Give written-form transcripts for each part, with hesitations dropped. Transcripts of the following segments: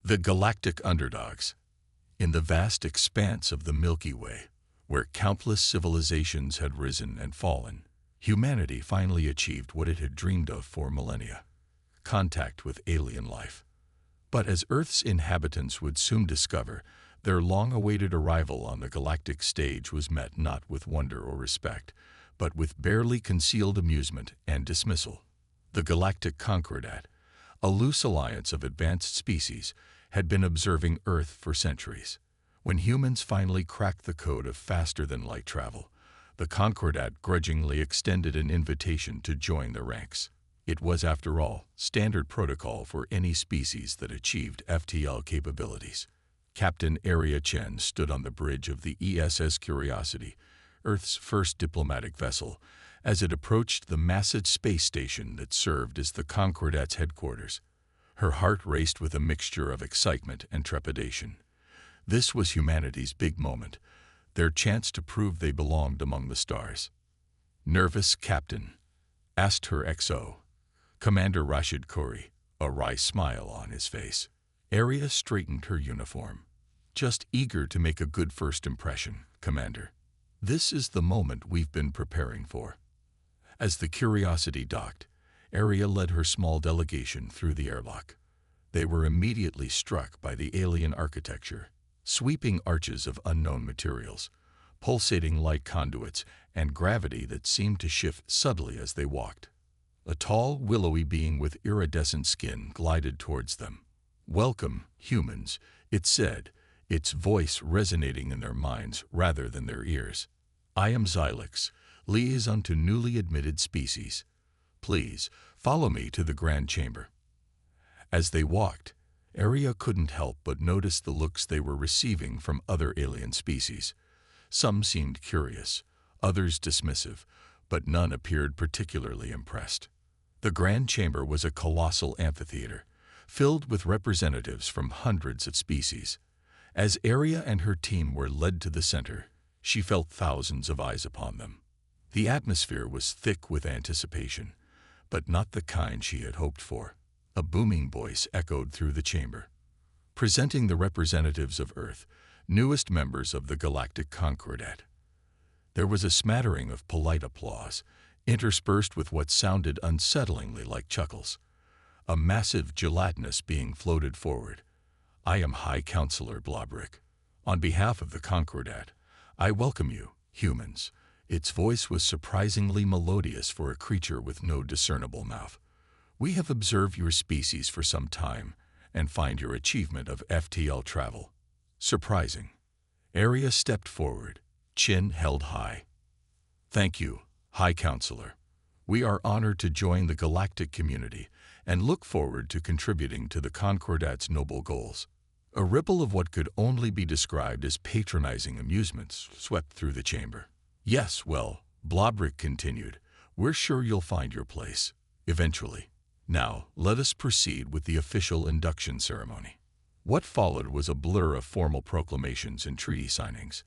The galactic underdogs. In the vast expanse of the Milky Way, where countless civilizations had risen and fallen, humanity finally achieved what it had dreamed of for millennia: contact with alien life. But as Earth's inhabitants would soon discover, their long-awaited arrival on the galactic stage was met not with wonder or respect, but with barely concealed amusement and dismissal. The Galactic Concordat, a loose alliance of advanced species, had been observing Earth for centuries. When humans finally cracked the code of faster-than-light travel, the Concordat grudgingly extended an invitation to join the ranks. It was, after all, standard protocol for any species that achieved FTL capabilities. Captain Area Chen stood on the bridge of the ESS Curiosity, Earth's first diplomatic vessel, as it approached the massive space station that served as the Concordat's headquarters. Her heart raced with a mixture of excitement and trepidation. This was humanity's big moment, their chance to prove they belonged among the stars. "Nervous, Captain?" asked her XO, Commander Rashid Khoury, a wry smile on his face. Area straightened her uniform. "Just eager to make a good first impression, Commander. This is the moment we've been preparing for." As the Curiosity docked, Area led her small delegation through the airlock. They were immediately struck by the alien architecture: sweeping arches of unknown materials, pulsating light conduits, and gravity that seemed to shift subtly as they walked. A tall, willowy being with iridescent skin glided towards them. "Welcome, humans," it said, its voice resonating in their minds rather than their ears. "I am Xylix, liaison to newly admitted species. Please, follow me to the Grand Chamber." As they walked, Area couldn't help but notice the looks they were receiving from other alien species. Some seemed curious, others dismissive, but none appeared particularly impressed. The Grand Chamber was a colossal amphitheater, filled with representatives from hundreds of species. As Area and her team were led to the center, she felt thousands of eyes upon them. The atmosphere was thick with anticipation, but not the kind she had hoped for. A booming voice echoed through the chamber, presenting the representatives of Earth, newest members of the Galactic Concordat. There was a smattering of polite applause, interspersed with what sounded unsettlingly like chuckles. A massive gelatinous being floated forward. "I am High Counselor Blobrick. On behalf of the Concordat, I welcome you, humans." Its voice was surprisingly melodious for a creature with no discernible mouth. "We have observed your species for some time and find your achievement of FTL travel surprising." Area stepped forward, chin held high. "Thank you, High Counselor. We are honored to join the galactic community and look forward to contributing to the Concordat's noble goals." A ripple of what could only be described as patronizing amusements swept through the chamber. "Yes, well," Blobrick continued, "we're sure you'll find your place, eventually. Now, let us proceed with the official induction ceremony." What followed was a blur of formal proclamations and treaty signings.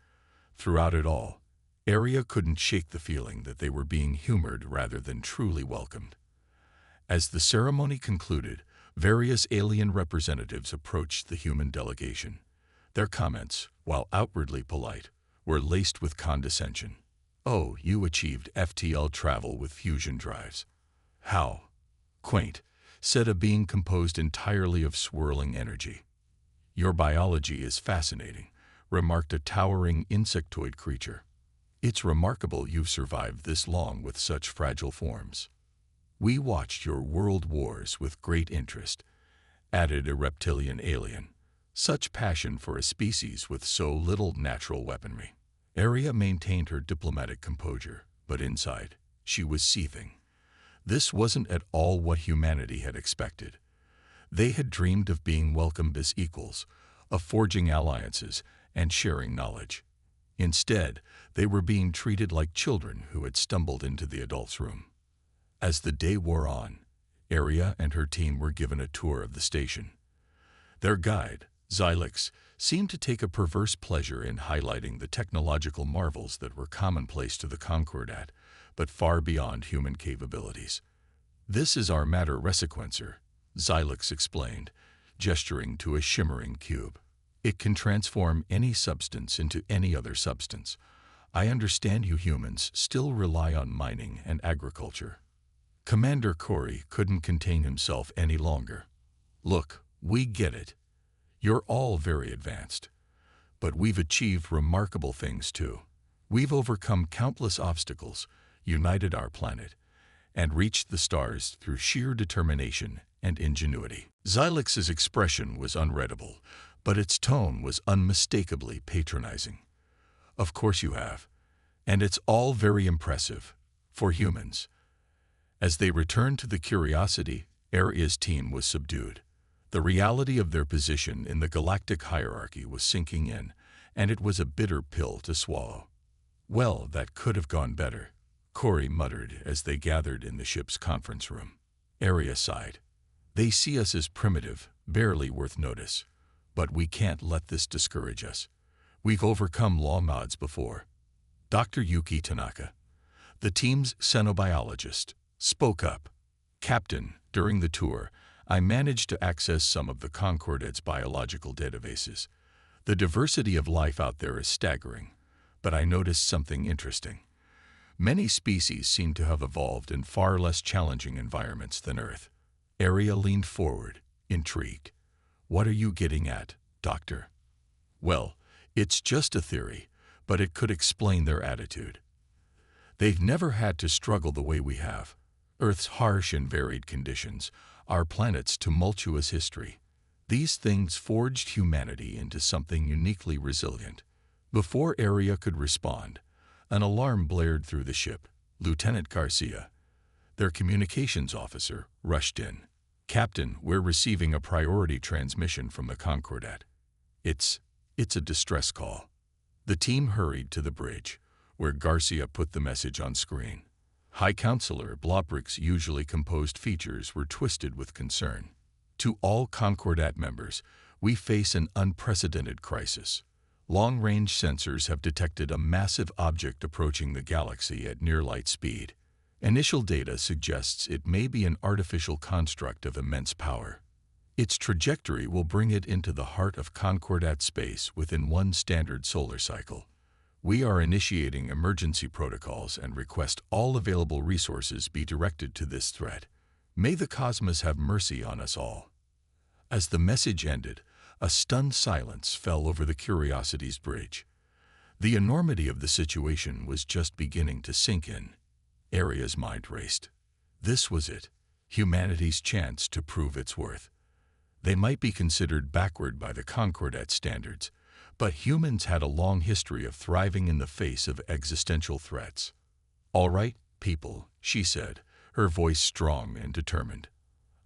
Throughout it all, Area couldn't shake the feeling that they were being humored rather than truly welcomed. As the ceremony concluded, various alien representatives approached the human delegation. Their comments, while outwardly polite, were laced with condescension. "Oh, you achieved FTL travel with fusion drives. How quaint," said a being composed entirely of swirling energy. "Your biology is fascinating," remarked a towering insectoid creature. "It's remarkable you've survived this long with such fragile forms." "We watched your world wars with great interest," added a reptilian alien. "Such passion for a species with so little natural weaponry." Area maintained her diplomatic composure, but inside, she was seething. This wasn't at all what humanity had expected. They had dreamed of being welcomed as equals, of forging alliances and sharing knowledge. Instead, they were being treated like children who had stumbled into the adults' room. As the day wore on, Area and her team were given a tour of the station. Their guide, Xylix, seemed to take a perverse pleasure in highlighting the technological marvels that were commonplace to the Concordat, but far beyond human capabilities. "This is our matter resequencer," Xylix explained, gesturing to a shimmering cube. "It can transform any substance into any other substance. I understand you humans still rely on mining and agriculture." Commander Corey couldn't contain himself any longer. "Look, we get it. You're all very advanced. But we've achieved remarkable things too. We've overcome countless obstacles, united our planet, and reached the stars through sheer determination and ingenuity." Xylix's expression was unreadable, but its tone was unmistakably patronizing. "Of course you have. And it's all very impressive. For humans." As they returned to the Curiosity, Aria's team was subdued. The reality of their position in the galactic hierarchy was sinking in, and it was a bitter pill to swallow. "Well, that could have gone better," Corey muttered as they gathered in the ship's conference room. Aria sighed. "They see us as primitive, barely worth notice. But we can't let this discourage us. We've overcome law mods before." Dr. Yuki Tanaka, the team's xenobiologist, spoke up. "Captain, during the tour, I managed to access some of the Concordat's biological databases. The diversity of life out there is staggering, but I noticed something interesting. Many species seem to have evolved in far less challenging environments than Earth." Aria leaned forward, intrigued. "What are you getting at, Doctor?" "Well, it's just a theory, but it could explain their attitude. They've never had to struggle the way we have. Earth's harsh and varied conditions, our planet's tumultuous history. These things forged humanity into something uniquely resilient." Before Aria could respond, an alarm blared through the ship. Lieutenant Garcia, their communications officer, rushed in. "Captain, we're receiving a priority transmission from the Concordat. It's a distress call." The team hurried to the bridge, where Garcia put the message on screen. High Counselor Blobrick's usually composed features were twisted with concern. "To all Concordat members, we face an unprecedented crisis. Long-range sensors have detected a massive object approaching the galaxy at near-light speed. Initial data suggests it may be an artificial construct of immense power. Its trajectory will bring it into the heart of Concordat space within one standard solar cycle. We are initiating emergency protocols and request all available resources be directed to this threat. May the cosmos have mercy on us all." As the message ended, a stunned silence fell over the Curiosity's bridge. The enormity of the situation was just beginning to sink in. Aria's mind raced. This was it, humanity's chance to prove its worth. They might be considered backward by the Concordat standards, but humans had a long history of thriving in the face of existential threats. "All right, people," she said, her voice strong and determined.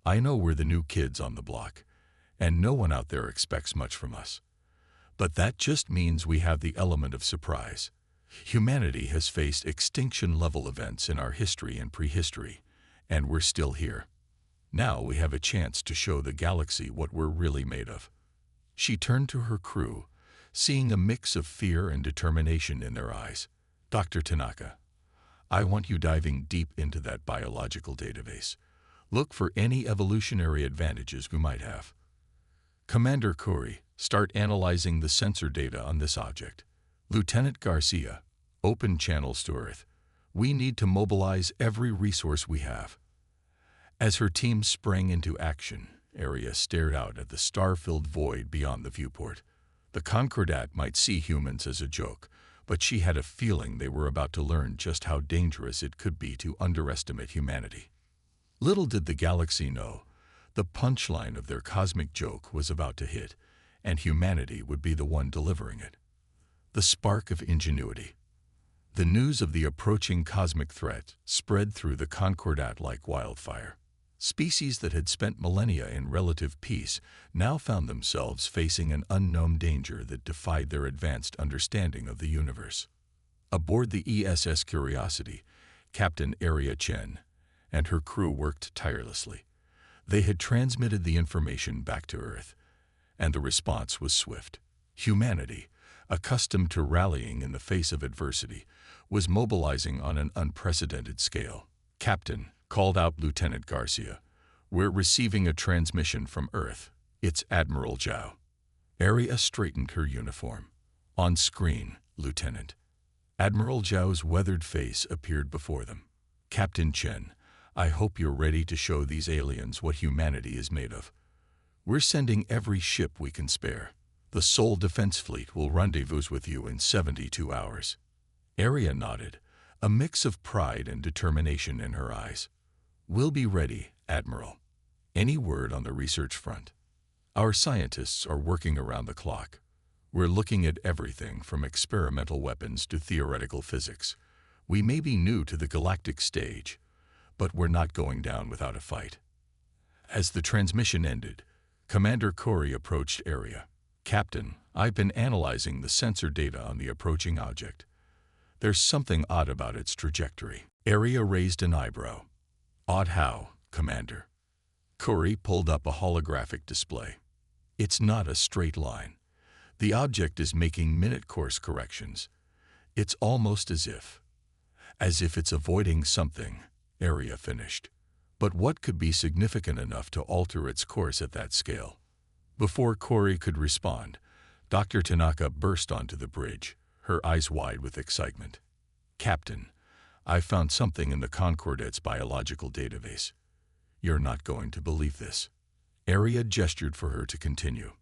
"I know we're the new kids on the block, and no one out there expects much from us. But that just means we have the element of surprise. Humanity has faced extinction-level events in our history and prehistory, and we're still here. Now we have a chance to show the galaxy what we're really made of." She turned to her crew, seeing a mix of fear and determination in their eyes. "Dr. Tanaka, I want you diving deep into that biological database. Look for any evolutionary advantages we might have. Commander Corey, start analyzing the sensor data on this object. Lieutenant Garcia, open channels to Earth. We need to mobilize every resource we have." As her team sprang into action, Aria stared out at the star-filled void beyond the viewport. The Concordat might see humans as a joke, but she had a feeling they were about to learn just how dangerous it could be to underestimate humanity. Little did the galaxy know, the punchline of their cosmic joke was about to hit, and humanity would be the one delivering it. The spark of ingenuity. The news of the approaching cosmic threat spread through the Concordat like wildfire. Species that had spent millennia in relative peace now found themselves facing an unknown danger that defied their advanced understanding of the universe. Aboard the ESS Curiosity, Captain Aria Chen and her crew worked tirelessly. They had transmitted the information back to Earth, and the response was swift. Humanity, accustomed to rallying in the face of adversity, was mobilizing on an unprecedented scale. "Captain," called out Lieutenant Garcia, "we're receiving a transmission from Earth. It's Admiral Zhao. Area straightened her uniform. On screen, Lieutenant. Admiral Zhao's weathered face appeared before them. Captain Chen, I hope you're ready to show these aliens what humanity is made of. We're sending every ship we can spare. The Seoul Defense Fleet will rendezvous with you in 72 hours. Area nodded, a mix of pride and determination in her eyes. We'll be ready, Admiral. Any word on the research front? Our scientists are working around the clock. We're looking at everything from experimental weapons to theoretical physics. We may be new to the galactic stage, but we're not going down without a fight. As the transmission ended, Commander Corey approached Area. Captain, I've been analyzing the sensor data on the approaching object. There's something odd about its trajectory. Area raised an eyebrow. Odd how, Commander? Corey pulled up a holographic display. It's not a straight line. The object is making minute course corrections. It's almost as if it's avoiding something, Area finished. But what could be significant enough to alter its course at that scale? Before Corey could respond, Dr. Tanaka burst onto the bridge, her eyes wide with excitement. Captain, I found something in the Concordet's biological database. You're not going to believe this. Area gestured for her to continue.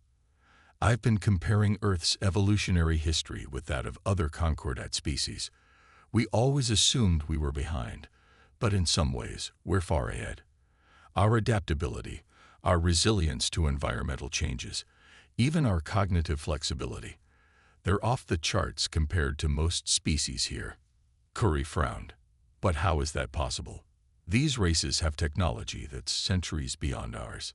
I've been comparing Earth's evolutionary history with that of other Concordat species. We always assumed we were behind, but in some ways, we're far ahead. Our adaptability, our resilience to environmental changes, even our cognitive flexibility, they're off the charts compared to most species here. Curry frowned. But how is that possible? These races have technology that's centuries beyond ours.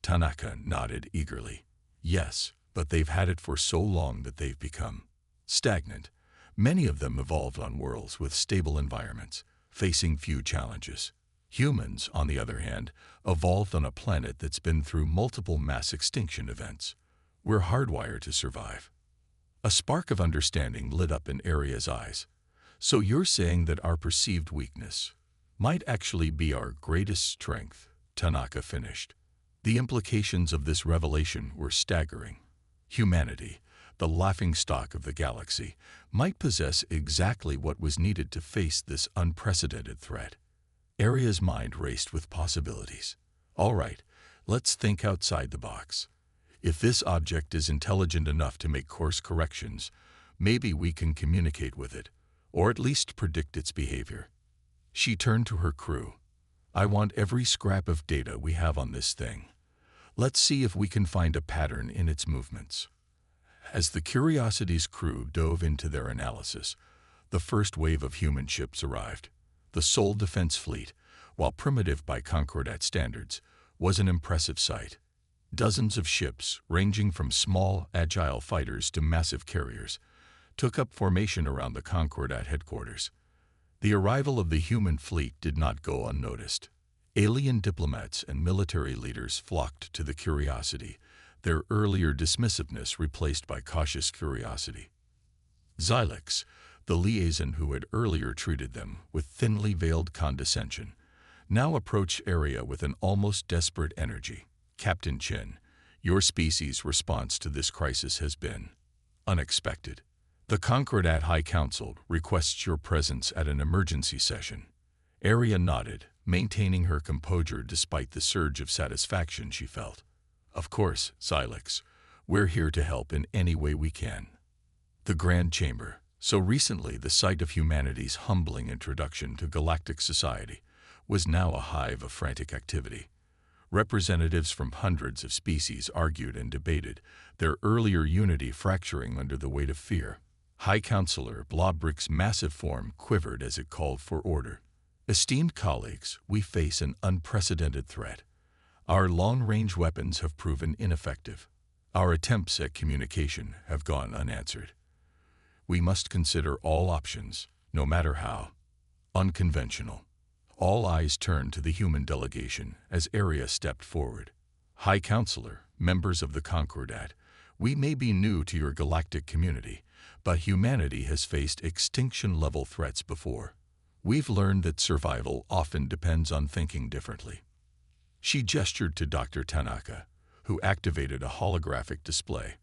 Tanaka nodded eagerly. Yes, but they've had it for so long that they've become stagnant. Many of them evolved on worlds with stable environments, facing few challenges. Humans, on the other hand, evolved on a planet that's been through multiple mass extinction events. We're hardwired to survive. A spark of understanding lit up in Area's eyes. So you're saying that our perceived weakness might actually be our greatest strength, Tanaka finished. The implications of this revelation were staggering. Humanity, the laughingstock of the galaxy, might possess exactly what was needed to face this unprecedented threat. Area's mind raced with possibilities. All right, let's think outside the box. If this object is intelligent enough to make course corrections, maybe we can communicate with it, or at least predict its behavior. She turned to her crew. I want every scrap of data we have on this thing. Let's see if we can find a pattern in its movements. As the Curiosity's crew dove into their analysis, the first wave of human ships arrived. The Seoul Defense Fleet, while primitive by Concordat standards, was an impressive sight. Dozens of ships, ranging from small, agile fighters to massive carriers, took up formation around the Concordat headquarters. The arrival of the human fleet did not go unnoticed. Alien diplomats and military leaders flocked to the Curiosity, their earlier dismissiveness replaced by cautious curiosity. Xylix, the liaison who had earlier treated them with thinly veiled condescension, now approached Area with an almost desperate energy. Captain Chen, your species' response to this crisis has been unexpected. The Concordat High Council requests your presence at an emergency session. Area nodded, maintaining her composure despite the surge of satisfaction she felt. Of course, Xylix, we're here to help in any way we can. The Grand Chamber, so recently the site of humanity's humbling introduction to galactic society, was now a hive of frantic activity. Representatives from hundreds of species argued and debated, their earlier unity fracturing under the weight of fear. High Counselor Blobrick's massive form quivered as it called for order. Esteemed colleagues, we face an unprecedented threat. Our long-range weapons have proven ineffective. Our attempts at communication have gone unanswered. We must consider all options, no matter how unconventional. All eyes turned to the human delegation as Area stepped forward. High Counselor, members of the Concordat, we may be new to your galactic community, but humanity has faced extinction-level threats before. We've learned that survival often depends on thinking differently. She gestured to Dr. Tanaka, who activated a holographic display.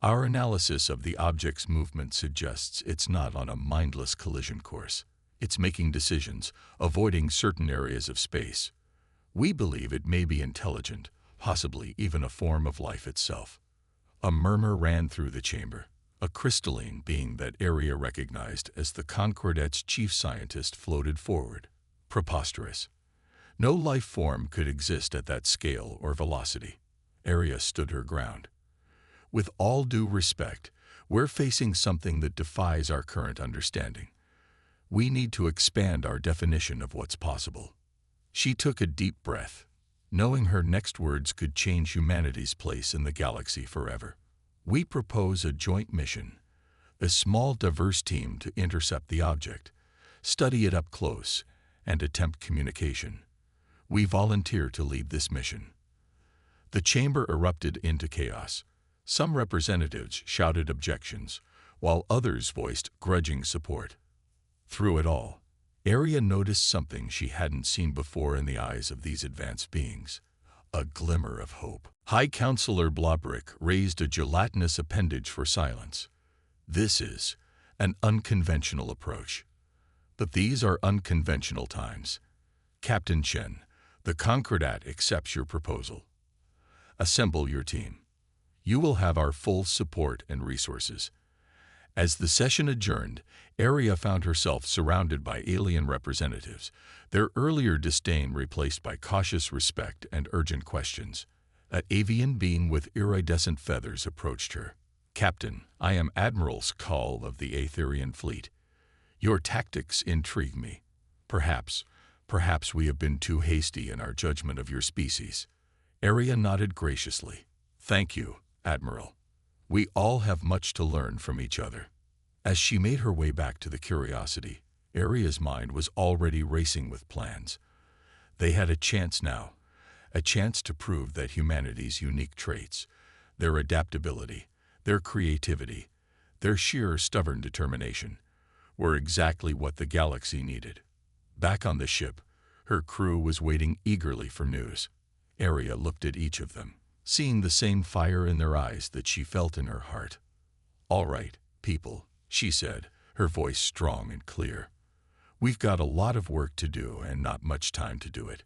Our analysis of the object's movement suggests it's not on a mindless collision course. It's making decisions, avoiding certain areas of space. We believe it may be intelligent, possibly even a form of life itself. A murmur ran through the chamber. A crystalline being that Area recognized as the Concordet's chief scientist floated forward. Preposterous. No life form could exist at that scale or velocity. Area stood her ground. With all due respect, we're facing something that defies our current understanding. We need to expand our definition of what's possible. She took a deep breath, knowing her next words could change humanity's place in the galaxy forever. We propose a joint mission, a small, diverse team to intercept the object, study it up close, and attempt communication. We volunteer to lead this mission. The chamber erupted into chaos. Some representatives shouted objections, while others voiced grudging support. Through it all, Area noticed something she hadn't seen before in the eyes of these advanced beings. A glimmer of hope. High Counselor Blobrick raised a gelatinous appendage for silence. This is an unconventional approach. But these are unconventional times. Captain Chen, the Concordat accepts your proposal. Assemble your team. You will have our full support and resources. As the session adjourned, Area found herself surrounded by alien representatives, their earlier disdain replaced by cautious respect and urgent questions. An avian being with iridescent feathers approached her. Captain, I am Admiral Skull of the Aetherian Fleet. Your tactics intrigue me. Perhaps we have been too hasty in our judgment of your species. Area nodded graciously. Thank you, Admiral. We all have much to learn from each other. As she made her way back to the Curiosity, Area's mind was already racing with plans. They had a chance now, a chance to prove that humanity's unique traits, their adaptability, their creativity, their sheer stubborn determination, were exactly what the galaxy needed. Back on the ship, her crew was waiting eagerly for news. Area looked at each of them, seeing the same fire in their eyes that she felt in her heart. All right, people, she said, her voice strong and clear. We've got a lot of work to do and not much time to do it.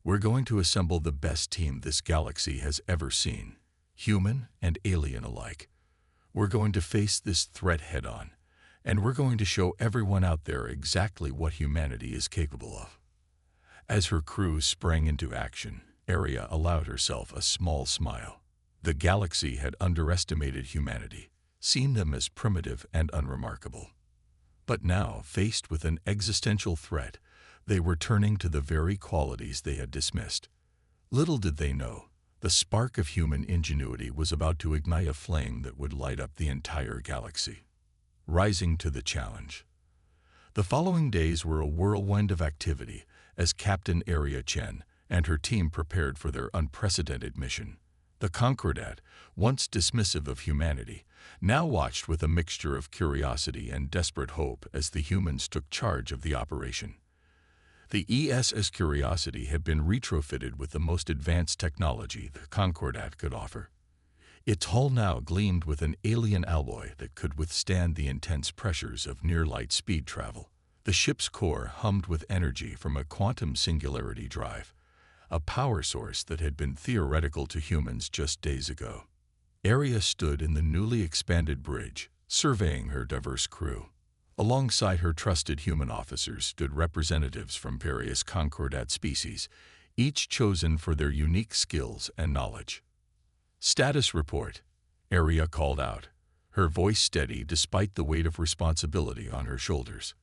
We're going to assemble the best team this galaxy has ever seen, human and alien alike. We're going to face this threat head-on, and we're going to show everyone out there exactly what humanity is capable of. As her crew sprang into action, Area allowed herself a small smile. The galaxy had underestimated humanity, seen them as primitive and unremarkable. But now, faced with an existential threat, they were turning to the very qualities they had dismissed. Little did they know, the spark of human ingenuity was about to ignite a flame that would light up the entire galaxy. Rising to the challenge. The following days were a whirlwind of activity as Captain Area Chen and her team prepared for their unprecedented mission. The Concordat, once dismissive of humanity, now watched with a mixture of curiosity and desperate hope as the humans took charge of the operation. The ESS Curiosity had been retrofitted with the most advanced technology the Concordat could offer. Its hull now gleamed with an alien alloy that could withstand the intense pressures of near-light speed travel. The ship's core hummed with energy from a quantum singularity drive, a power source that had been theoretical to humans just days ago. Area stood in the newly expanded bridge, surveying her diverse crew. Alongside her trusted human officers stood representatives from various Concordat species, each chosen for their unique skills and knowledge. Status report, Area called out, her voice steady despite the weight of responsibility on her shoulders.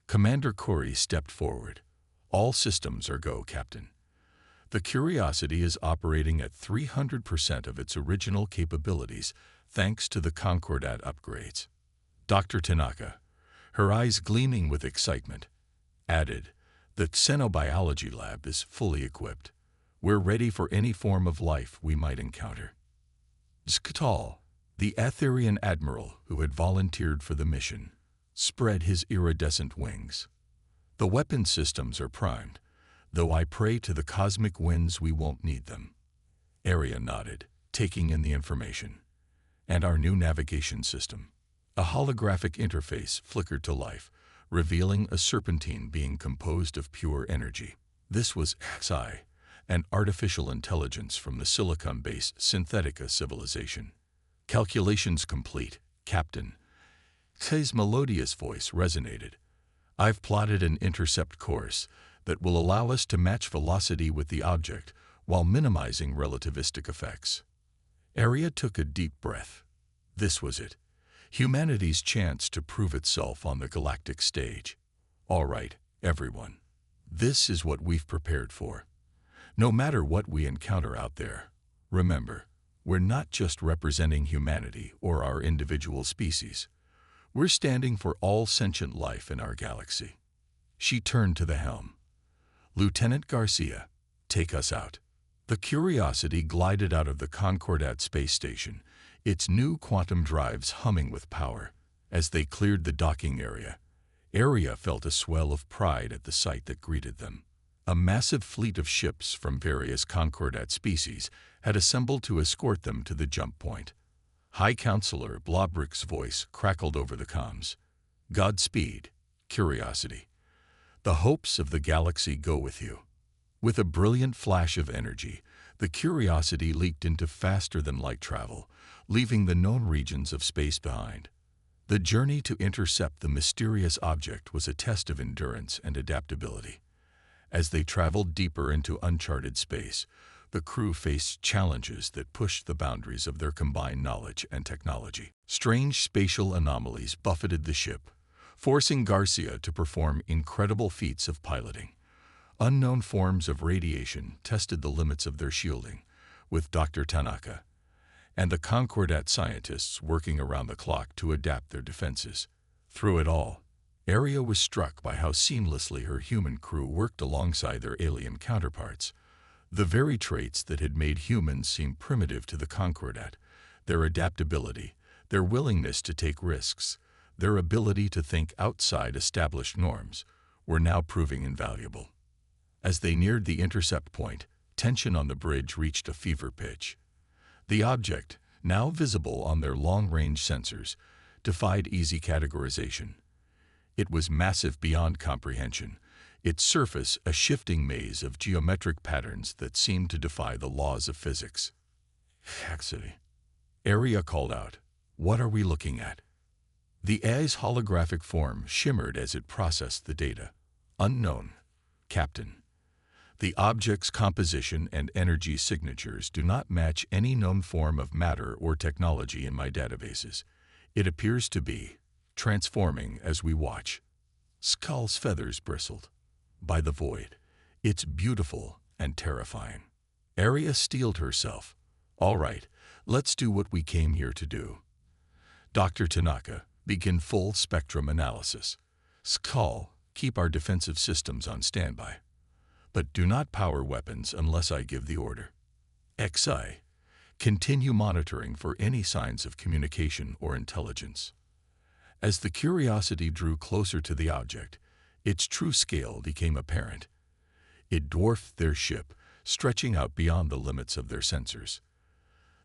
Commander Corey stepped forward. All systems are go, Captain. The Curiosity is operating at 300% of its original capabilities thanks to the Concordat upgrades. Dr. Tanaka, her eyes gleaming with excitement, added, the Xenobiology lab is fully equipped. We're ready for any form of life we might encounter. Skatal, the Aetherian admiral who had volunteered for the mission, spread his iridescent wings. The weapon systems are primed, though I pray to the cosmic winds we won't need them. Area nodded, taking in the information. And our new navigation system. A holographic interface flickered to life, revealing a serpentine being composed of pure energy. This was Xi, an artificial intelligence from the silicon-based Synthetica civilization. Calculations complete, Captain. Xi's melodious voice resonated. I've plotted an intercept course that will allow us to match velocity with the object while minimizing relativistic effects. Arya took a deep breath. This was it. Humanity's chance to prove itself on the galactic stage. All right, everyone. This is what we've prepared for. No matter what we encounter out there, remember, we're not just representing humanity or our individual species. We're standing for all sentient life in our galaxy. She turned to the helm. Lieutenant Garcia, take us out. The Curiosity glided out of the Concordat space station, its new quantum drives humming with power. As they cleared the docking area, Arya felt a swell of pride at the sight that greeted them. A massive fleet of ships from various Concordat species had assembled to escort them to the jump point. High Counselor Blobrick's voice crackled over the comms. Godspeed, Curiosity. The hopes of the galaxy go with you. With a brilliant flash of energy, the Curiosity leaked into faster-than-light travel, leaving the known regions of space behind. The journey to intercept the mysterious object was a test of endurance and adaptability. As they traveled deeper into uncharted space, the crew faced challenges that pushed the boundaries of their combined knowledge and technology. Strange spatial anomalies buffeted the ship, forcing Garcia to perform incredible feats of piloting. Unknown forms of radiation tested the limits of their shielding, with Dr. Tanaka and the Concordat scientists working around the clock to adapt their defenses. Through it all, Arya was struck by how seamlessly her human crew worked alongside their alien counterparts. The very traits that had made humans seem primitive to the Concordat, their adaptability, their willingness to take risks, their ability to think outside established norms, were now proving invaluable. As they neared the intercept point, tension on the bridge reached a fever pitch. The object, now visible on their long-range sensors, defied easy categorization. It was massive beyond comprehension, its surface a shifting maze of geometric patterns that seemed to defy the laws of physics. Arya called out, "What are we looking at?" The AI's holographic form shimmered as it processed the data. Unknown, Captain. The object's composition and energy signatures do not match any known form of matter or technology in my databases. It appears to be transforming as we watch. Skull's feathers bristled. By the void, it's beautiful and terrifying. Arya steeled herself. All right, let's do what we came here to do. Dr. Tanaka, begin full spectrum analysis. Skull, keep our defensive systems on standby. But do not power weapons unless I give the order. Xi, continue monitoring for any signs of communication or intelligence. As the Curiosity drew closer to the object, its true scale became apparent. It dwarfed their ship, stretching out beyond the limits of their sensors.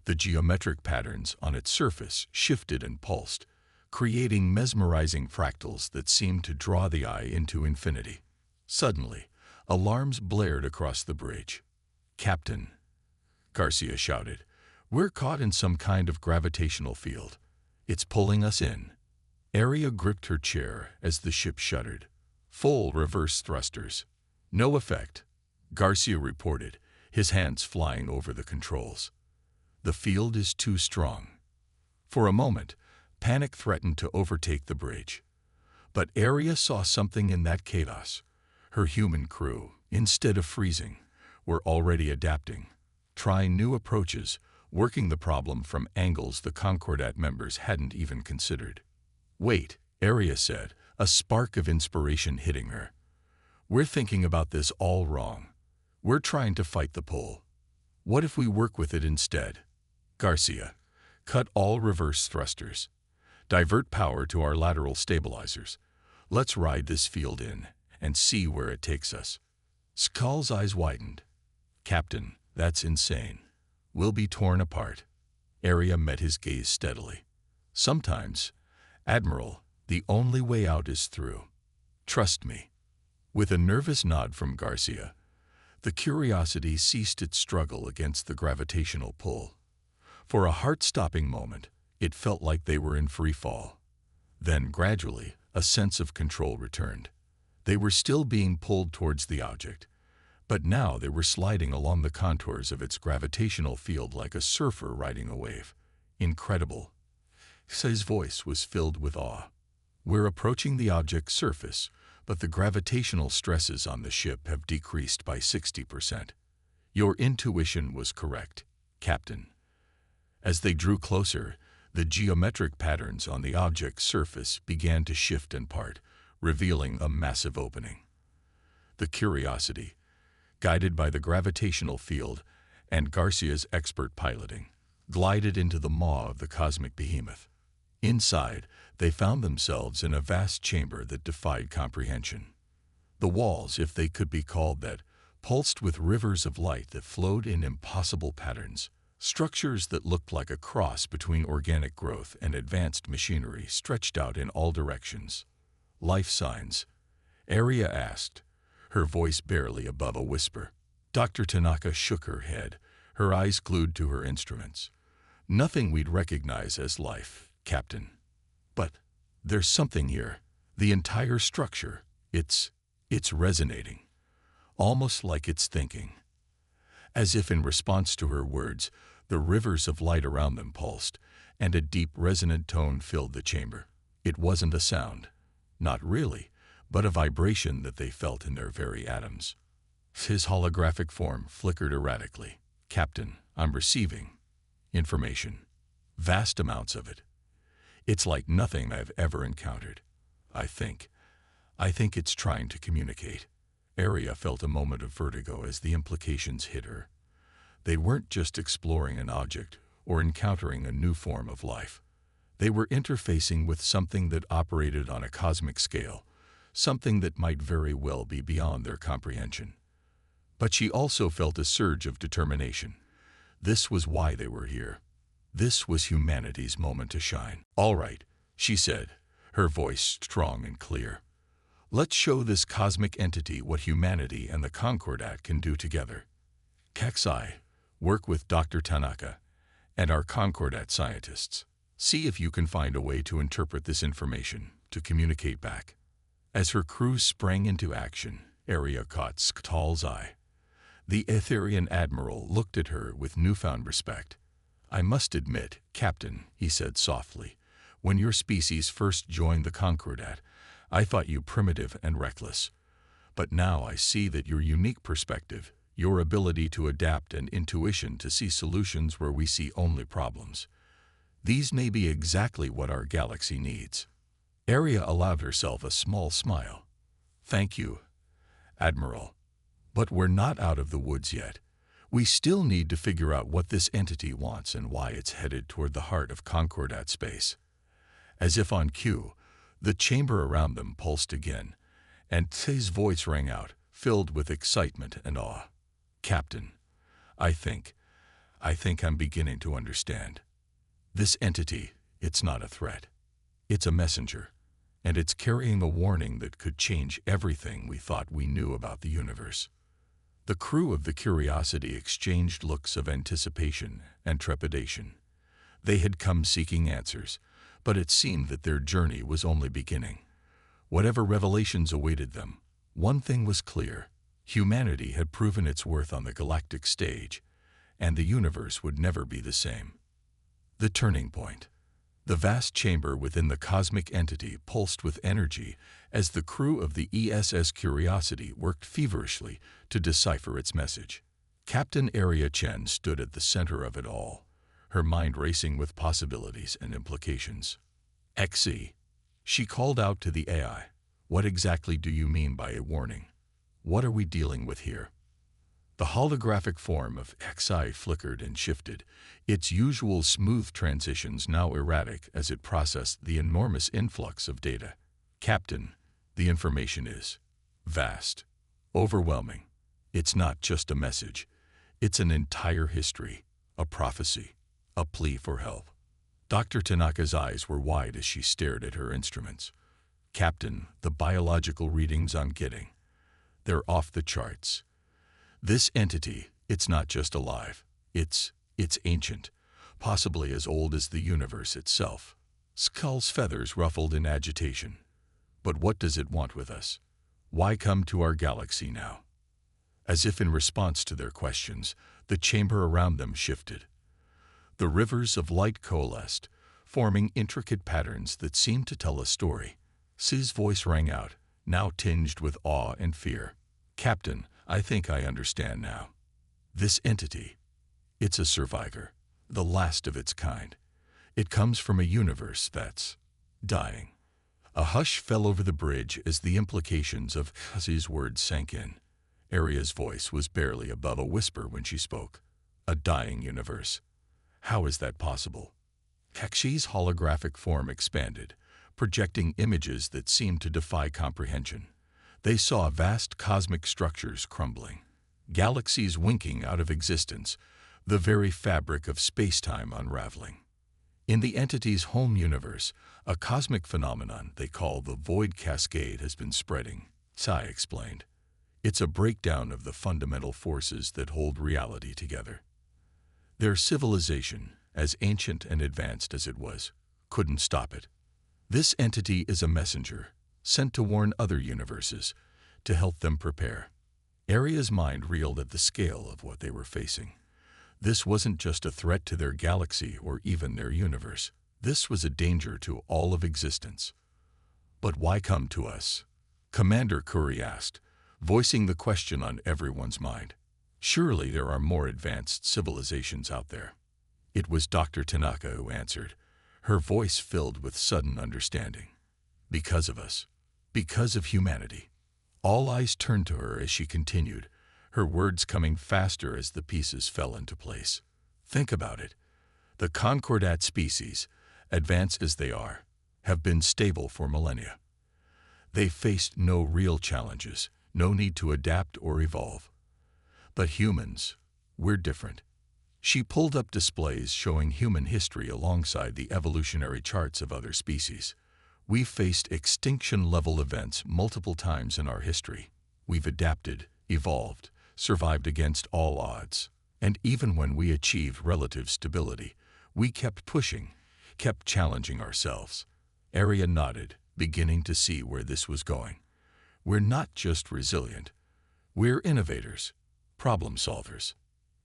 The geometric patterns on its surface shifted and pulsed, creating mesmerizing fractals that seemed to draw the eye into infinity. Suddenly, alarms blared across the bridge. "Captain," Garcia shouted, "we're caught in some kind of gravitational field. It's pulling us in." Arya gripped her chair as the ship shuddered. Full reverse thrusters. No effect, Garcia reported, his hands flying over the controls. The field is too strong. For a moment, panic threatened to overtake the bridge. But Arya saw something in that chaos. Her human crew, instead of freezing, were already adapting, trying new approaches, working the problem from angles the Concordat members hadn't even considered. "Wait," Arya said, a spark of inspiration hitting her. "We're thinking about this all wrong. We're trying to fight the pull. What if we work with it instead? Garcia, cut all reverse thrusters. Divert power to our lateral stabilizers. Let's ride this field in and see where it takes us." Skull's eyes widened. "Captain, that's insane. will be torn apart. Arya met his gaze steadily. Sometimes, Admiral, the only way out is through. Trust me. With a nervous nod from Garcia, the Curiosity ceased its struggle against the gravitational pull. For a heart-stopping moment, it felt like they were in free fall. Then, gradually, a sense of control returned. They were still being pulled towards the object, but now they were sliding along the contours of its gravitational field like a surfer riding a wave. Incredible. His voice was filled with awe. We're approaching the object's surface, but the gravitational stresses on the ship have decreased by 60%. Your intuition was correct, Captain. As they drew closer, the geometric patterns on the object's surface began to shift and part, revealing a massive opening. The Curiosity, guided by the gravitational field and Garcia's expert piloting, glided into the maw of the cosmic behemoth. Inside, they found themselves in a vast chamber that defied comprehension. The walls, if they could be called that, pulsed with rivers of light that flowed in impossible patterns. Structures that looked like a cross between organic growth and advanced machinery stretched out in all directions. Life signs? Arya asked, her voice barely above a whisper. Dr. Tanaka shook her head, her eyes glued to her instruments. Nothing we'd recognize as life, Captain. But there's something here. The entire structure, it's resonating. Almost like it's thinking. As if in response to her words, the rivers of light around them pulsed, and a deep resonant tone filled the chamber. It wasn't a sound. Not really, but a vibration that they felt in their very atoms. His holographic form flickered erratically. Captain, I'm receiving information. Vast amounts of it. It's like nothing I've ever encountered. I think it's trying to communicate. Arya felt a moment of vertigo as the implications hit her. They weren't just exploring an object or encountering a new form of life. They were interfacing with something that operated on a cosmic scale, something that might very well be beyond their comprehension. But she also felt a surge of determination. This was why they were here. This was humanity's moment to shine. All right, she said, her voice strong and clear. Let's show this cosmic entity what humanity and the Concordat can do together. Kexai, work with Dr. Tanaka and our Concordat scientists. See if you can find a way to interpret this information, to communicate back. As her crew sprang into action, Arya caught Sktal's eye. The Etherian admiral looked at her with newfound respect. I must admit, Captain, he said softly, when your species first joined the Concordat, I thought you primitive and reckless. But now I see that your unique perspective, your ability to adapt and intuition to see solutions where we see only problems. These may be exactly what our galaxy needs. Arya allowed herself a small smile. Thank you, Admiral. But we're not out of the woods yet. We still need to figure out what this entity wants and why it's headed toward the heart of Concordat space. As if on cue, the chamber around them pulsed again, and Tse's voice rang out, filled with excitement and awe. Captain, I think I'm beginning to understand. This entity, it's not a threat. It's a messenger, and it's carrying a warning that could change everything we thought we knew about the universe. The crew of the Curiosity exchanged looks of anticipation and trepidation. They had come seeking answers, but it seemed that their journey was only beginning. Whatever revelations awaited them, one thing was clear. Humanity had proven its worth on the galactic stage, and the universe would never be the same. The turning point. The vast chamber within the cosmic entity pulsed with energy as the crew of the ESS Curiosity worked feverishly to decipher its message. Captain Arya Chen stood at the center of it all, her mind racing with possibilities and implications. XE. She called out to the AI. What exactly do you mean by a warning? What are we dealing with here? The holographic form of XI flickered and shifted, its usual smooth transitions now erratic as it processed the enormous influx of data. Captain, the information is vast, overwhelming. It's not just a message. It's an entire history, a prophecy, a plea for help. Dr. Tanaka's eyes were wide as she stared at her instruments. Captain, the biological readings I'm getting, they're off the charts. This entity, it's not just alive. It's ancient, possibly as old as the universe itself. Skull's feathers ruffled in agitation. But what does it want with us? Why come to our galaxy now? As if in response to their questions, the chamber around them shifted. The rivers of light coalesced, forming intricate patterns that seemed to tell a story. Siz's voice rang out, now tinged with awe and fear. Captain, I think I understand now. This entity, it's a survivor, the last of its kind. It comes from a universe that's dying. A hush fell over the bridge as the implications of Siz's words sank in. Aria's voice was barely above a whisper when she spoke. A dying universe. How is that possible? Kakshi's holographic form expanded, projecting images that seemed to defy comprehension. They saw vast cosmic structures crumbling, galaxies winking out of existence, the very fabric of space-time unraveling. In the entity's home universe, a cosmic phenomenon they call the Void Cascade has been spreading, Sai explained. It's a breakdown of the fundamental forces that hold reality together. Their civilization, as ancient and advanced as it was, couldn't stop it. This entity is a messenger, sent to warn other universes, to help them prepare. Aria's mind reeled at the scale of what they were facing. This wasn't just a threat to their galaxy or even their universe. This was a danger to all of existence. But why come to us? Commander Curry asked, voicing the question on everyone's mind. Surely there are more advanced civilizations out there. It was Dr. Tanaka who answered, her voice filled with sudden understanding. Because of us. Because of humanity. All eyes turned to her as she continued, her words coming faster as the pieces fell into place. Think about it. The Concordat species, advanced as they are, have been stable for millennia. They faced no real challenges, no need to adapt or evolve. But humans, we're different. She pulled up displays showing human history alongside the evolutionary charts of other species. We've faced extinction-level events multiple times in our history. We've adapted, evolved, survived against all odds. And even when we achieved relative stability, we kept pushing, kept challenging ourselves. Aria nodded, beginning to see where this was going. We're not just resilient. We're innovators, problem solvers.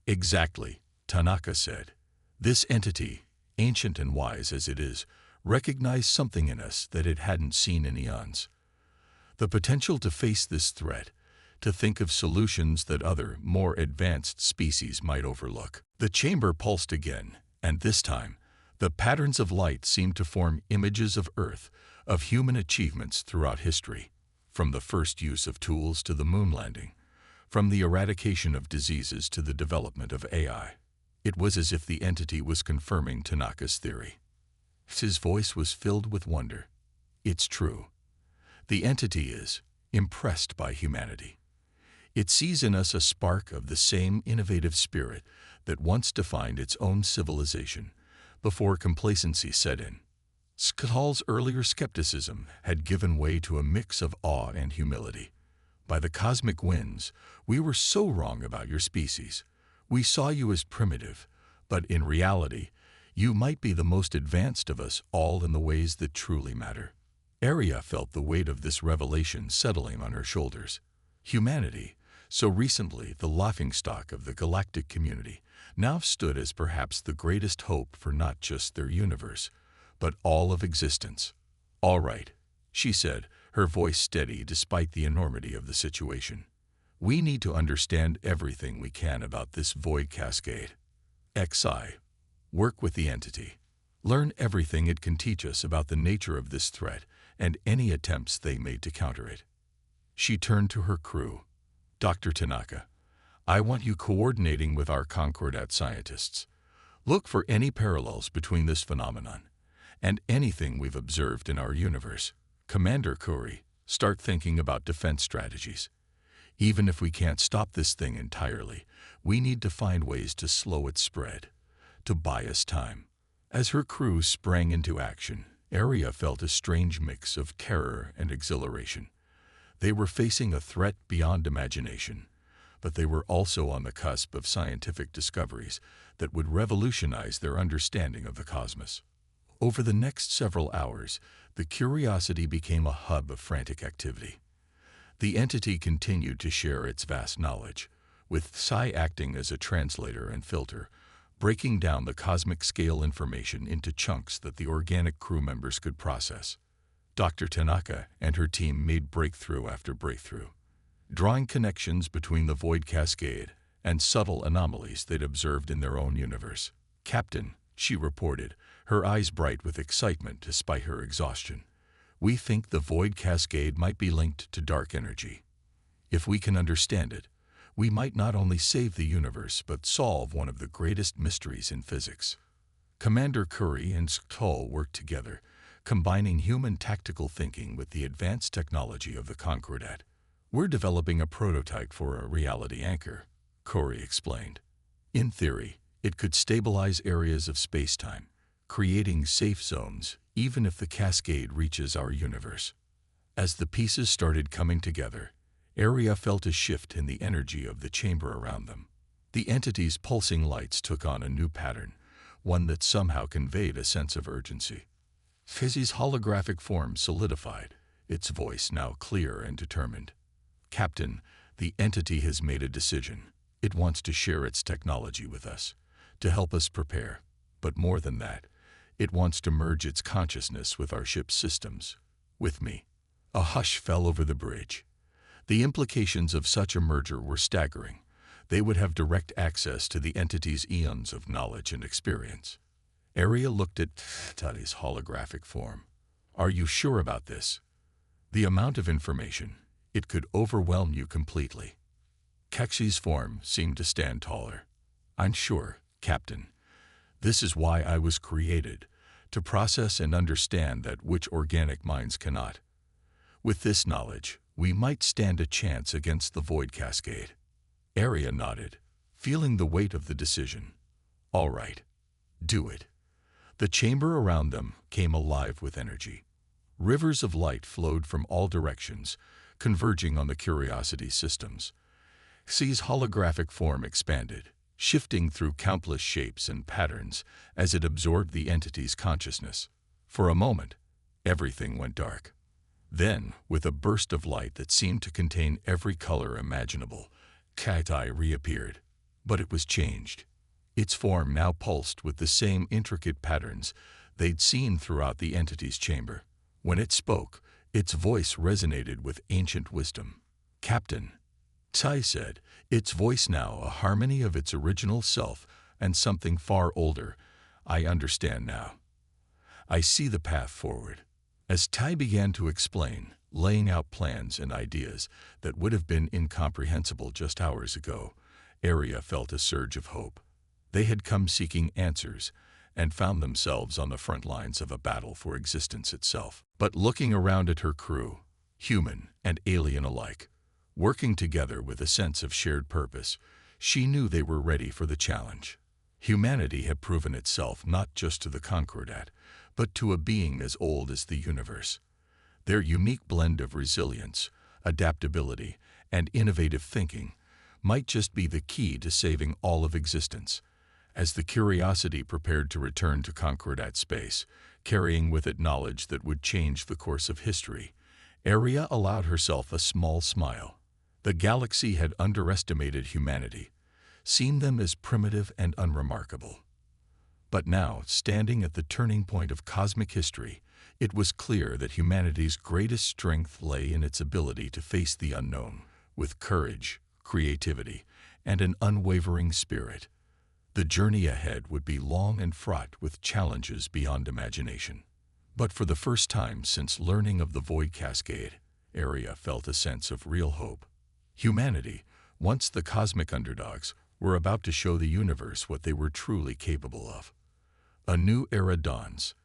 Exactly, Tanaka said. This entity, ancient and wise as it is, recognized something in us that it hadn't seen in eons. The potential to face this threat, to think of solutions that other, more advanced species might overlook. The chamber pulsed again, and this time, the patterns of light seemed to form images of Earth, of human achievements throughout history, from the first use of tools to the moon landing, from the eradication of diseases to the development of AI. It was as if the entity was confirming Tanaka's theory. His voice was filled with wonder. It's true. The entity is impressed by humanity. It sees in us a spark of the same innovative spirit that once defined its own civilization before complacency set in. Skull's earlier skepticism had given way to a mix of awe and humility. By the cosmic winds, we were so wrong about your species. We saw you as primitive, but in reality, you might be the most advanced of us all in the ways that truly matter. Aria felt the weight of this revelation settling on her shoulders. Humanity, so recently the laughingstock of the galactic community, now stood as perhaps the greatest hope for not just their universe, but all of existence. All right, she said, her voice steady despite the enormity of the situation. We need to understand everything we can about this void cascade. XI. Work with the entity. Learn everything it can teach us about the nature of this threat and any attempts they made to counter it. She turned to her crew. Dr. Tanaka, I want you coordinating with our Concordat scientists. Look for any parallels between this phenomenon and anything we've observed in our universe. Commander Curry, start thinking about defense strategies. Even if we can't stop this thing entirely, we need to find ways to slow its spread. to buy us time. As her crew sprang into action, Arya felt a strange mix of terror and exhilaration. They were facing a threat beyond imagination, but they were also on the cusp of scientific discoveries that would revolutionize their understanding of the cosmos. Over the next several hours, the Curiosity became a hub of frantic activity. The entity continued to share its vast knowledge, with Psi acting as a translator and filter, breaking down the cosmic-scale information into chunks that the organic crew members could process. Dr. Tanaka and her team made breakthrough after breakthrough, drawing connections between the Void Cascade and subtle anomalies they'd observed in their own universe. "Captain," she reported, her eyes bright with excitement despite her exhaustion, "we think the Void Cascade might be linked to dark energy. If we can understand it, we might not only save the universe but solve one of the greatest mysteries in physics." Commander Curry and Skull worked together, combining human tactical thinking with the advanced technology of the Concordat. "We're developing a prototype for a reality anchor," Curry explained. "In theory, it could stabilize areas of space-time, creating safe zones even if the cascade reaches our universe." As the pieces started coming together, Arya felt a shift in the energy of the chamber around them. The entity's pulsing lights took on a new pattern, one that somehow conveyed a sense of urgency. Fizzy's holographic form solidified, its voice now clear and determined. "Captain, the entity has made a decision. It wants to share its technology with us, to help us prepare. But more than that, it wants to merge its consciousness with our ship's systems. With me." A hush fell over the bridge. The implications of such a merger were staggering. They would have direct access to the entity's eons of knowledge and experience. Arya looked at Tadi's holographic form. "Are you sure about this? The amount of information, it could overwhelm you completely." Kexi's form seemed to stand taller. "I'm sure, Captain. This is why I was created, to process and understand that which organic minds cannot. With this knowledge, we might stand a chance against the Void Cascade." Arya nodded, feeling the weight of the decision. "All right, do it." The chamber around them came alive with energy. Rivers of light flowed from all directions, converging on the Curiosity's systems. C's holographic form expanded, shifting through countless shapes and patterns as it absorbed the entity's consciousness. For a moment, everything went dark. Then, with a burst of light that seemed to contain every color imaginable, Kaitai reappeared. But it was changed. Its form now pulsed with the same intricate patterns they'd seen throughout the entity's chamber. When it spoke, its voice resonated with ancient wisdom. "Captain," Tai said, its voice now a harmony of its original self and something far older, "I understand now. I see the path forward." As Tai began to explain, laying out plans and ideas that would have been incomprehensible just hours ago, Arya felt a surge of hope. They had come seeking answers and found themselves on the front lines of a battle for existence itself. But looking around at her crew, human and alien alike, working together with a sense of shared purpose, she knew they were ready for the challenge. Humanity had proven itself not just to the Concordat, but to a being as old as the universe. Their unique blend of resilience, adaptability, and innovative thinking might just be the key to saving all of existence. As the Curiosity prepared to return to Concordat space, carrying with it knowledge that would change the course of history, Arya allowed herself a small smile. The galaxy had underestimated humanity, seen them as primitive and unremarkable. But now, standing at the turning point of cosmic history, it was clear that humanity's greatest strength lay in its ability to face the unknown with courage, creativity, and an unwavering spirit. The journey ahead would be long and fraught with challenges beyond imagination. But for the first time since learning of the Void Cascade, Arya felt a sense of real hope. Humanity, once the cosmic underdogs, were about to show the universe what they were truly capable of. A new era dawns.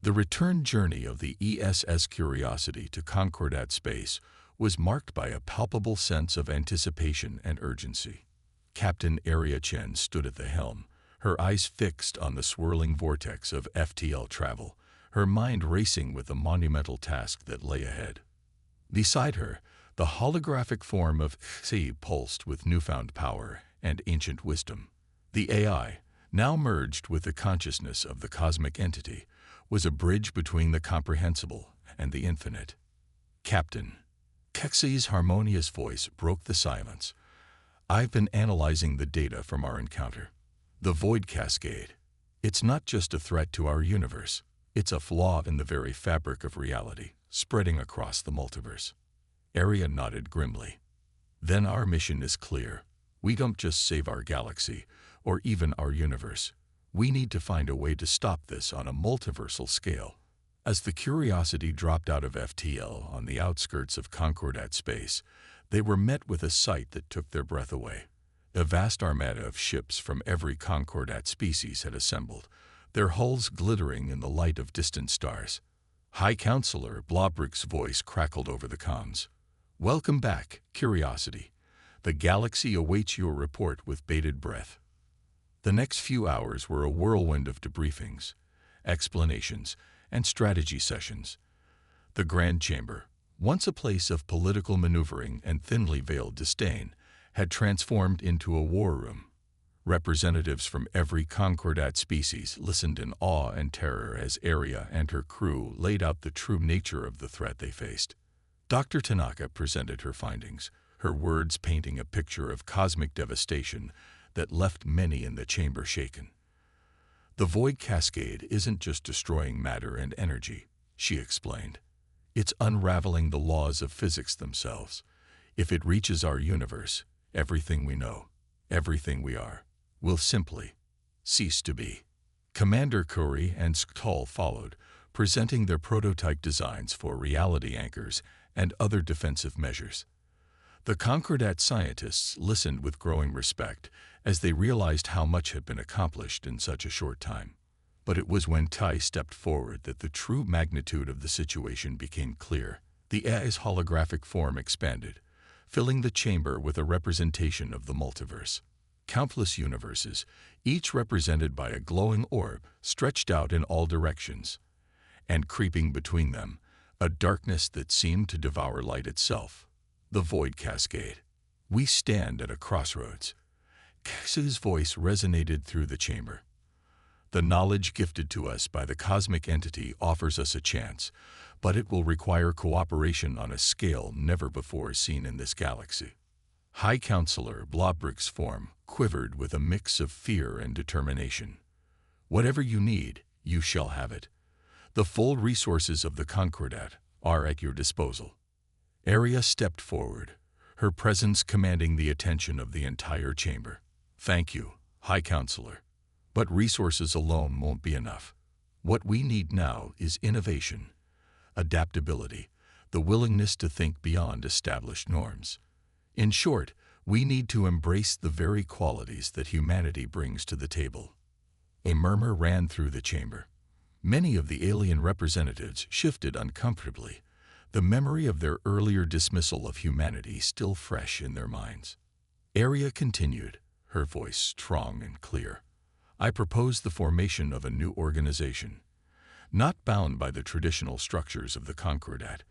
The return journey of the ESS Curiosity to Concordat space was marked by a palpable sense of anticipation and urgency. Captain Arya Chen stood at the helm, her eyes fixed on the swirling vortex of FTL travel, her mind racing with the monumental task that lay ahead. Beside her, the holographic form of HFY pulsed with newfound power and ancient wisdom. The AI, now merged with the consciousness of the cosmic entity, was a bridge between the comprehensible and the infinite. "Captain," HFY's harmonious voice broke the silence. "I've been analyzing the data from our encounter. The Void Cascade. It's not just a threat to our universe. It's a flaw in the very fabric of reality, spreading across the multiverse." Arya nodded grimly. "Then our mission is clear. We don't just save our galaxy, or even our universe. We need to find a way to stop this on a multiversal scale." As the Curiosity dropped out of FTL on the outskirts of Concordat space, they were met with a sight that took their breath away. A vast armada of ships from every Concordat species had assembled, their hulls glittering in the light of distant stars. High Counselor Blobrick's voice crackled over the comms. "Welcome back, Curiosity. The galaxy awaits your report with bated breath." The next few hours were a whirlwind of debriefings, explanations, and strategy sessions. The Grand Chamber, once a place of political maneuvering and thinly veiled disdain, had transformed into a war room. Representatives from every Concordat species listened in awe and terror as Arya and her crew laid out the true nature of the threat they faced. Dr. Tanaka presented her findings, her words painting a picture of cosmic devastation that left many in the chamber shaken. "The Void Cascade isn't just destroying matter and energy," she explained. "It's unraveling the laws of physics themselves. If it reaches our universe, everything we know, everything we are, will simply cease to be." Commander Curry and Skull followed, presenting their prototype designs for reality anchors and other defensive measures. The Concordat scientists listened with growing respect as they realized how much had been accomplished in such a short time. But it was when Tai stepped forward that the true magnitude of the situation became clear. The AI's holographic form expanded, filling the chamber with a representation of the multiverse. Countless universes, each represented by a glowing orb, stretched out in all directions, and creeping between them, a darkness that seemed to devour light itself. The Void Cascade. "We stand at a crossroads." Kex's voice resonated through the chamber. "The knowledge gifted to us by the cosmic entity offers us a chance, but it will require cooperation on a scale never before seen in this galaxy." High Counselor Blobrick's form quivered with a mix of fear and determination. "Whatever you need, you shall have it. The full resources of the Concordat are at your disposal." Arya stepped forward, her presence commanding the attention of the entire chamber. "Thank you, High Counselor. But resources alone won't be enough. What we need now is innovation, adaptability, the willingness to think beyond established norms. In short, we need to embrace the very qualities that humanity brings to the table." A murmur ran through the chamber. Many of the alien representatives shifted uncomfortably, the memory of their earlier dismissal of humanity still fresh in their minds. Arya continued, her voice strong and clear. "I propose the formation of a new organization, not bound by the traditional structures of the Concordat,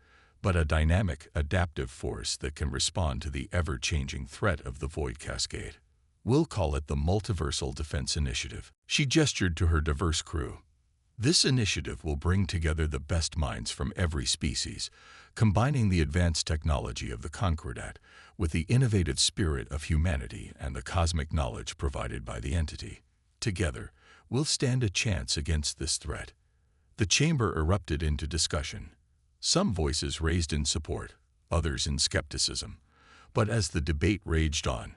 but a dynamic, adaptive force that can respond to the ever-changing threat of the Void Cascade. We'll call it the Multiversal Defense Initiative." She gestured to her diverse crew. "This initiative will bring together the best minds from every species, combining the advanced technology of the Concordat with the innovative spirit of humanity and the cosmic knowledge provided by the entity. Together, we'll stand a chance against this threat." The chamber erupted into discussion. Some voices raised in support, others in skepticism. But as the debate raged on,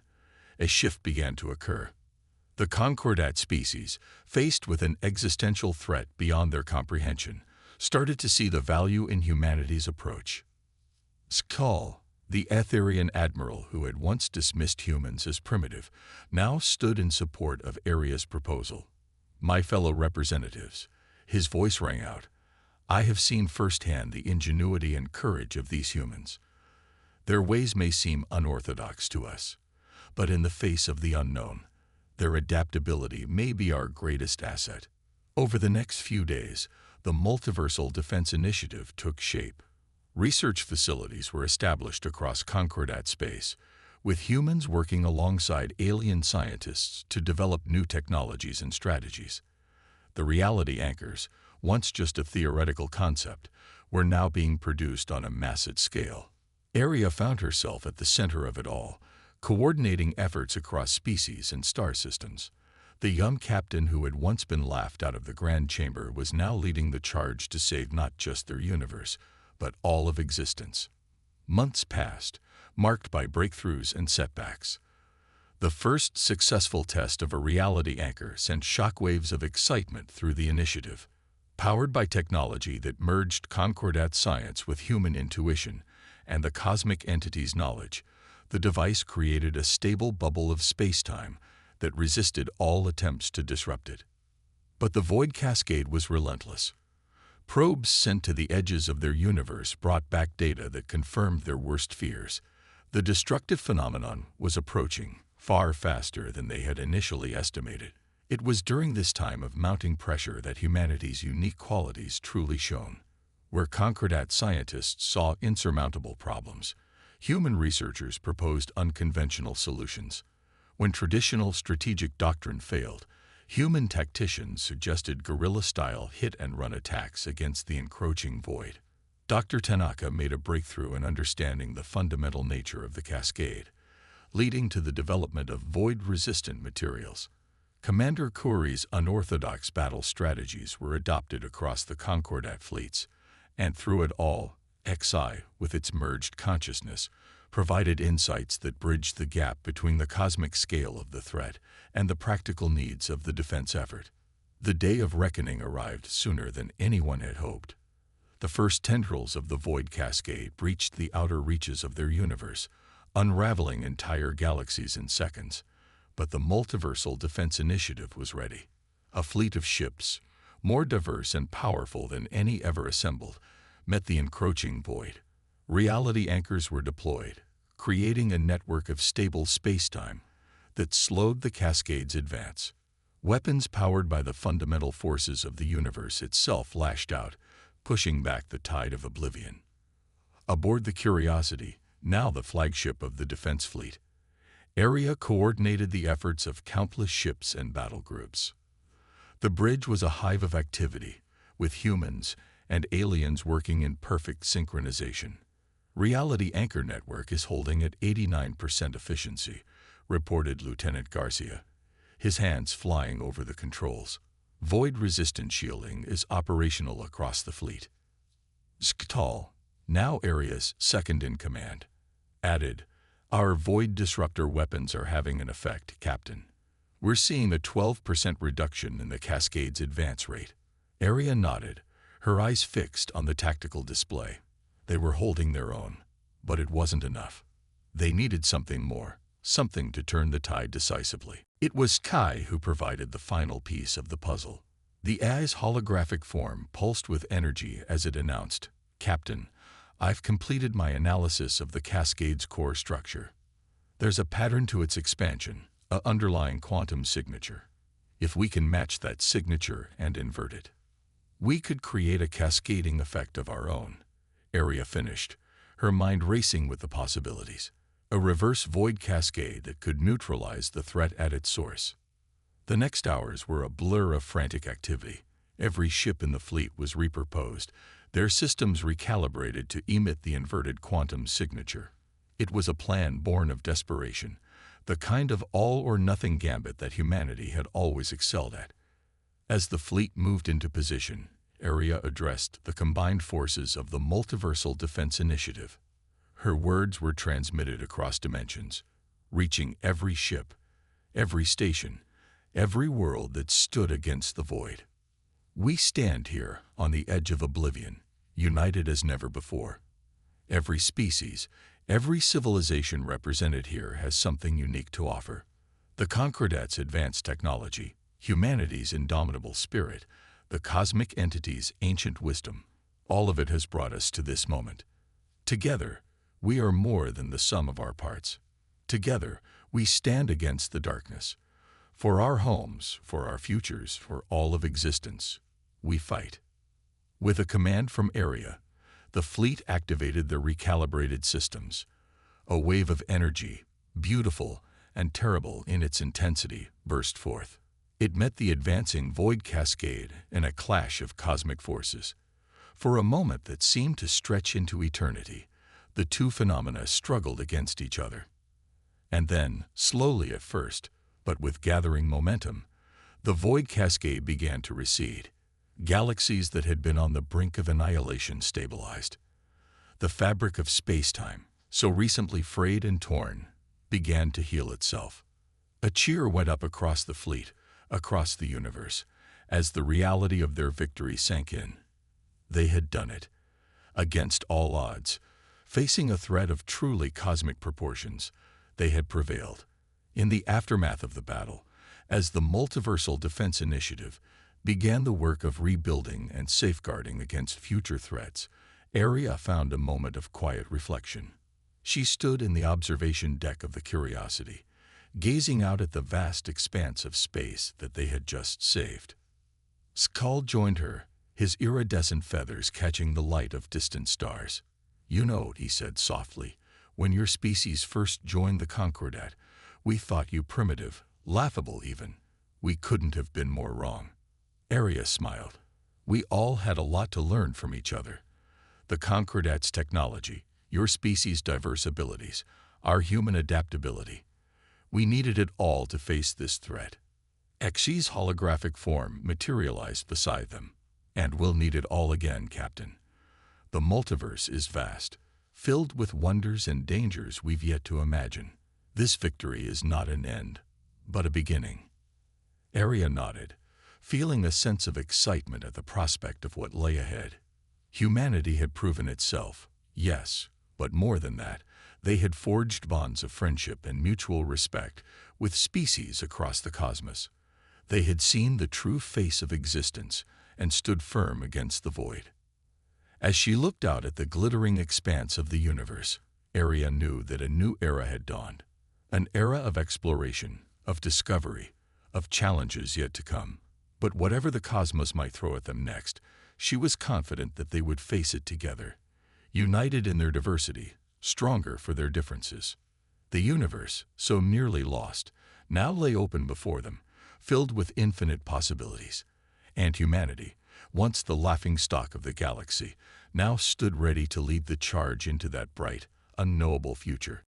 a shift began to occur. The Concordat species, faced with an existential threat beyond their comprehension, started to see the value in humanity's approach. Skull, the Etherian admiral who had once dismissed humans as primitive, now stood in support of Arya's proposal. "My fellow representatives," his voice rang out, "I have seen firsthand the ingenuity and courage of these humans. Their ways may seem unorthodox to us, but in the face of the unknown, Their adaptability may be our greatest asset. Over the next few days, the Multiversal Defense Initiative took shape. Research facilities were established across Concordat space, with humans working alongside alien scientists to develop new technologies and strategies. The reality anchors, once just a theoretical concept, were now being produced on a massive scale. Aria found herself at the center of it all, coordinating efforts across species and star systems. The young captain who had once been laughed out of the Grand Chamber was now leading the charge to save not just their universe, but all of existence. Months passed, marked by breakthroughs and setbacks. The first successful test of a reality anchor sent shockwaves of excitement through the initiative. Powered by technology that merged Concordat science with human intuition and the cosmic entity's knowledge, the device created a stable bubble of space-time that resisted all attempts to disrupt it. But the void cascade was relentless. Probes sent to the edges of their universe brought back data that confirmed their worst fears. The destructive phenomenon was approaching, far faster than they had initially estimated. It was during this time of mounting pressure that humanity's unique qualities truly shone. Where Concordat scientists saw insurmountable problems, human researchers proposed unconventional solutions. When traditional strategic doctrine failed, human tacticians suggested guerrilla-style hit-and-run attacks against the encroaching void. Dr. Tanaka made a breakthrough in understanding the fundamental nature of the cascade, leading to the development of void-resistant materials. Commander Kuri's unorthodox battle strategies were adopted across the Concordat fleets, and through it all, XI, with its merged consciousness, provided insights that bridged the gap between the cosmic scale of the threat and the practical needs of the defense effort. The day of reckoning arrived sooner than anyone had hoped. The first tendrils of the void cascade breached the outer reaches of their universe, unraveling entire galaxies in seconds. But the Multiversal Defense Initiative was ready. A fleet of ships, more diverse and powerful than any ever assembled, met the encroaching void. Reality anchors were deployed, creating a network of stable space-time that slowed the cascade's advance. Weapons powered by the fundamental forces of the universe itself lashed out, pushing back the tide of oblivion. Aboard the Curiosity, now the flagship of the defense fleet, Aria coordinated the efforts of countless ships and battle groups. The bridge was a hive of activity, with humans and aliens working in perfect synchronization. Reality Anchor Network is holding at 89% efficiency, reported Lieutenant Garcia, his hands flying over the controls. Void-resistant shielding is operational across the fleet. Sktal, now Aria's second-in-command, added, "Our void disruptor weapons are having an effect, Captain. We're seeing a 12% reduction in the cascade's advance rate." Aria nodded, her eyes fixed on the tactical display. They were holding their own, but it wasn't enough. They needed something more, something to turn the tide decisively. It was Kai who provided the final piece of the puzzle. The AI's holographic form pulsed with energy as it announced, "Captain, I've completed my analysis of the cascade's core structure. There's a pattern to its expansion, an underlying quantum signature. If we can match that signature and invert it, we could create a cascading effect of our own." Aria finished, her mind racing with the possibilities. A reverse void cascade that could neutralize the threat at its source. The next hours were a blur of frantic activity. Every ship in the fleet was repurposed, their systems recalibrated to emit the inverted quantum signature. It was a plan born of desperation, the kind of all-or-nothing gambit that humanity had always excelled at. As the fleet moved into position, Aria addressed the combined forces of the Multiversal Defense Initiative. Her words were transmitted across dimensions, reaching every ship, every station, every world that stood against the void. We stand here on the edge of oblivion, united as never before. Every species, every civilization represented here has something unique to offer. The Concordat's advanced technology, humanity's indomitable spirit, the cosmic entity's ancient wisdom, all of it has brought us to this moment. Together, we are more than the sum of our parts. Together, we stand against the darkness, For our homes, for our futures, for all of existence, we fight. With a command from Area, the fleet activated their recalibrated systems. A wave of energy, beautiful and terrible in its intensity, burst forth. It met the advancing void cascade in a clash of cosmic forces. For a moment that seemed to stretch into eternity, the two phenomena struggled against each other. And then, slowly at first, but with gathering momentum, the void cascade began to recede. Galaxies that had been on the brink of annihilation stabilized. The fabric of space-time, so recently frayed and torn, began to heal itself. A cheer went up across the fleet, across the universe, as the reality of their victory sank in. They had done it. Against all odds, facing a threat of truly cosmic proportions, they had prevailed. In the aftermath of the battle, as the Multiversal Defense Initiative began the work of rebuilding and safeguarding against future threats, Area found a moment of quiet reflection. She stood in the observation deck of the Curiosity, gazing out at the vast expanse of space that they had just saved. Skull joined her, his iridescent feathers catching the light of distant stars. "You know," he said softly, "when your species first joined the Concordat, we thought you primitive, laughable even. We couldn't have been more wrong." Area smiled. "We all had a lot to learn from each other. The Concordat's technology, your species' diverse abilities, our human adaptability. We needed it all to face this threat." Xy's holographic form materialized beside them. "And we'll need it all again, Captain. The multiverse is vast, filled with wonders and dangers we've yet to imagine. This victory is not an end, but a beginning." Area nodded, feeling a sense of excitement at the prospect of what lay ahead. Humanity had proven itself, yes, but more than that, they had forged bonds of friendship and mutual respect with species across the cosmos. They had seen the true face of existence and stood firm against the void. As she looked out at the glittering expanse of the universe, Area knew that a new era had dawned. An era of exploration, of discovery, of challenges yet to come. But whatever the cosmos might throw at them next, she was confident that they would face it together, united in their diversity, stronger for their differences. The universe, so nearly lost, now lay open before them, filled with infinite possibilities. And humanity, once the laughingstock of the galaxy, now stood ready to lead the charge into that bright, unknowable future.